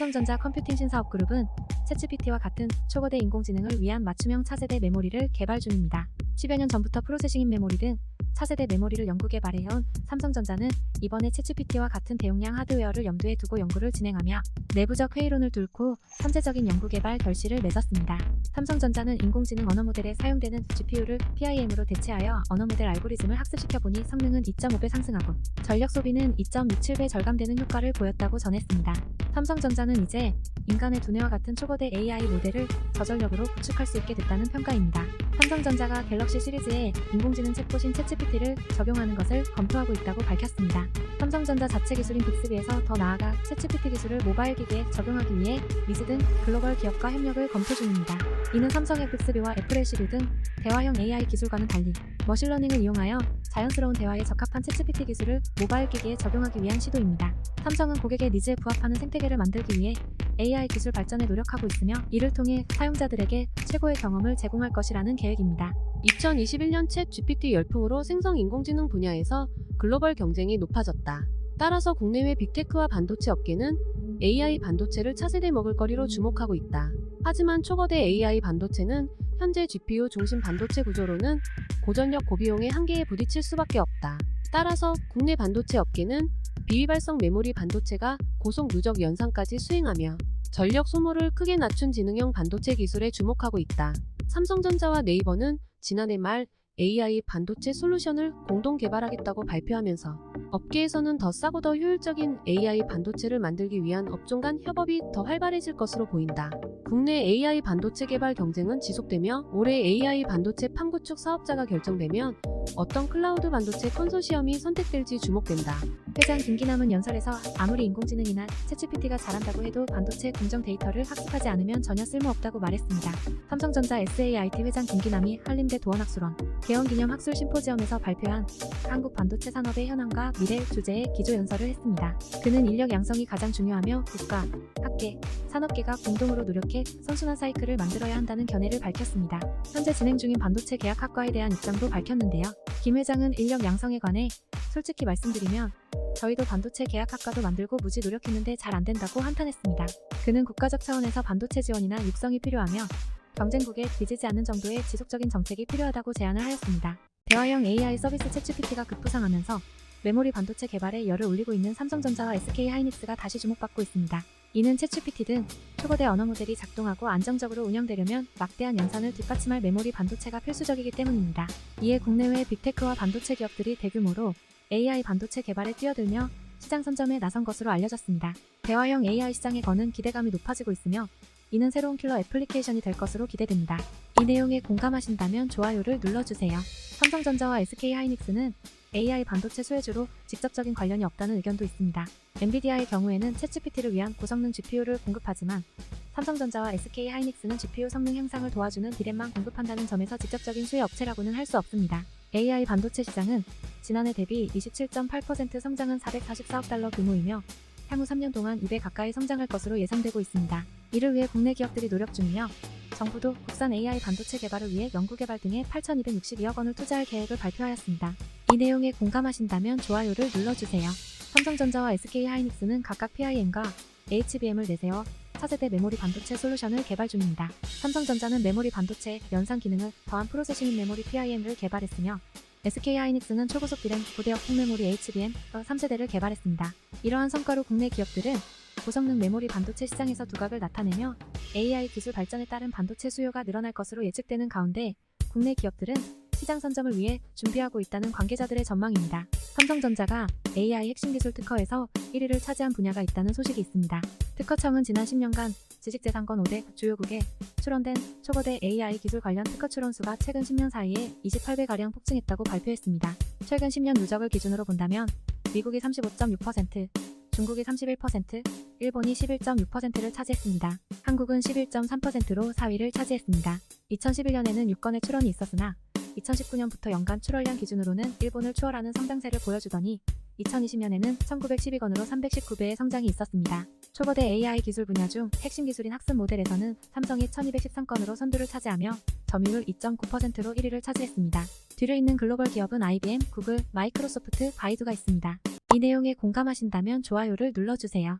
삼성전자 컴퓨팅 신사업그룹은 챗GPT와 같은 초거대 인공지능을 위한 맞춤형 차세대 메모리를 개발 중입니다. 10여 년 전부터 프로세싱인 메모리 등 차세대 메모리를 연구 개발해온 삼성전자는 이번에 챗GPT와 같은 대용량 하드웨어를 염두에 두고 연구를 진행하며 내부적 회의론을 뚫고 선제적인 연구 개발 결실을 맺었습니다. 삼성전자는 인공지능 언어 모델에 사용되는 GPU를 PIM으로 대체하여 언어 모델 알고리즘을 학습시켜보니 성능은 2.5배 상승하고 전력 소비는 2.67배 절감되는 효과를 보였다고 전했습니다. 삼성전자는 이제 인간의 두뇌와 같은 초거대 AI 모델을 저전력으로 구축할 수 있게 됐다는 평가입니다. 삼성전자가 갤럭시 시리즈에 인공지능 챗봇인 챗GPT를 적용하는 것을 검토하고 있다고 밝혔습니다. 삼성전자 자체 기술인 빅스비에서 더 나아가 챗GPT 기술을 모바일 기기에 적용하기 위해 미즈 등 글로벌 기업과 협력을 검토 중입니다. 이는 삼성의 빅스비와 애플의 시류 등 대화형 AI 기술과는 달리 머신러닝을 이용하여 자연스러운 대화에 적합한 챗GPT 기술을 모바일 기기에 적용하기 위한 시도입니다. 삼성은 고객의 니즈에 부합하는 생태계를 만들기 위해 AI 기술 발전에 노력하고 있으며 이를 통해 사용자들에게 최고의 경험을 제공할 것이라는 계획입니다. 2021년 챗 GPT 열풍으로 생성 인공지능 분야에서 글로벌 경쟁이 높아졌다. 따라서 국내외 빅테크와 반도체 업계는 AI 반도체를 차세대 먹을거리로 주목하고 있다. 하지만 초거대 AI 반도체는 현재 GPU 중심 반도체 구조로는 고전력 고비용의 한계에 부딪힐 수밖에 없다. 따라서 국내 반도체 업계는 비위발성 메모리 반도체가 고속 누적 연산까지 수행하며 전력 소모를 크게 낮춘 지능형 반도체 기술에 주목하고 있다. 삼성전자와 네이버는 지난해 말 AI 반도체 솔루션을 공동 개발하겠다고 발표하면서 업계에서는 더 싸고 더 효율적인 AI 반도체를 만들기 위한 업종 간 협업이 더 활발해질 것으로 보인다. 국내 AI 반도체 개발 경쟁은 지속되며 올해 AI 반도체 판구축 사업자가 결정되면 어떤 클라우드 반도체 컨소시엄이 선택될지 주목된다. 회장 김기남은 연설에서 아무리 인공지능이나 챗GPT가 잘한다고 해도 반도체 공정 데이터를 학습하지 않으면 전혀 쓸모없다고 말했습니다. 삼성전자 SAIT 회장 김기남이 한림대 도원학술원 개원기념 학술 심포지엄에서 발표한 한국 반도체 산업의 현황과 미래 주제의 기조 연설을 했습니다. 그는 인력 양성이 가장 중요하며 국가, 학계, 산업계가 공동으로 노력해 선순환 사이클을 만들어야 한다는 견해를 밝혔습니다. 현재 진행 중인 반도체 계약학과에 대한 입장도 밝혔는데요. 김 회장은 인력 양성에 관해 솔직히 말씀드리면 저희도 반도체 계약학과도 만들고 무지 노력했는데 잘 안된다고 한탄했습니다. 그는 국가적 차원에서 반도체 지원이나 육성이 필요하며 경쟁국에 뒤지지 않는 정도의 지속적인 정책이 필요하다고 제안을 하였습니다. 대화형 AI 서비스 챗GPT가 급부상하면서 메모리 반도체 개발에 열을 올리고 있는 삼성전자와 SK하이닉스가 다시 주목받고 있습니다. 이는 챗GPT 등 초거대 언어 모델이 작동하고 안정적으로 운영되려면 막대한 연산을 뒷받침할 메모리 반도체가 필수적이기 때문입니다. 이에 국내외 빅테크와 반도체 기업들이 대규모로 AI 반도체 개발에 뛰어들며 시장 선점에 나선 것으로 알려졌습니다. 대화형 AI 시장에 거는 기대감이 높아지고 있으며 이는 새로운 킬러 애플리케이션이 될 것으로 기대됩니다. 이 내용에 공감하신다면 좋아요를 눌러주세요. 삼성전자와 SK하이닉스는 AI 반도체 수혜주로 직접적인 관련이 없다는 의견도 있습니다. 엔비디아의 경우에는 챗GPT를 위한 고성능 GPU를 공급하지만 삼성전자와 SK하이닉스는 GPU 성능 향상을 도와주는 디램만 공급한다는 점에서 직접적인 수혜 업체라고는 할 수 없습니다. AI 반도체 시장은 지난해 대비 27.8% 성장한 444억 달러 규모이며 향후 3년 동안 2배 가까이 성장할 것으로 예상되고 있습니다. 이를 위해 국내 기업들이 노력 중이며 정부도 국산 AI 반도체 개발을 위해 연구개발 등에 8,262억 원을 투자할 계획을 발표하였습니다. 이 내용에 공감하신다면 좋아요를 눌러주세요. 삼성전자와 SK하이닉스는 각각 PIM과 HBM을 내세워 차세대 메모리 반도체 솔루션을 개발 중입니다. 삼성전자는 메모리 반도체 연산 기능을 더한 프로세싱인 메모리 PIM을 개발했으며 SK하이닉스는 초고속 디램 고대역 폭메모리 HBM 3세대를 개발했습니다. 이러한 성과로 국내 기업들은 고성능 메모리 반도체 시장에서 두각을 나타내며 AI 기술 발전에 따른 반도체 수요가 늘어날 것으로 예측되는 가운데 국내 기업들은 시장 선점을 위해 준비하고 있다는 관계자들의 전망입니다. 삼성전자가 AI 핵심 기술 특허에서 1위를 차지한 분야가 있다는 소식이 있습니다. 특허청은 지난 10년간 지식재산권 5대 주요국에 출원된 초거대 AI 기술 관련 특허 출원 수가 최근 10년 사이에 28배가량 폭증했다고 발표했습니다. 최근 10년 누적을 기준으로 본다면 미국이 35.6%, 중국이 31%, 일본이 11.6%를 차지했습니다. 한국은 11.3%로 4위를 차지했습니다. 2011년에는 6건의 출원이 있었으나 2019년부터 연간 출원량 기준으로는 일본을 추월하는 성장세를 보여주더니 2020년에는 1912건으로 319배의 성장이 있었습니다. 초거대 AI 기술 분야 중 핵심 기술인 학습 모델에서는 삼성이 1213건으로 선두를 차지하며 점유율 2.9%로 1위를 차지했습니다. 뒤를 잇는 글로벌 기업은 IBM, 구글, 마이크로소프트, 바이두가 있습니다. 이 내용에 공감하신다면 좋아요를 눌러주세요.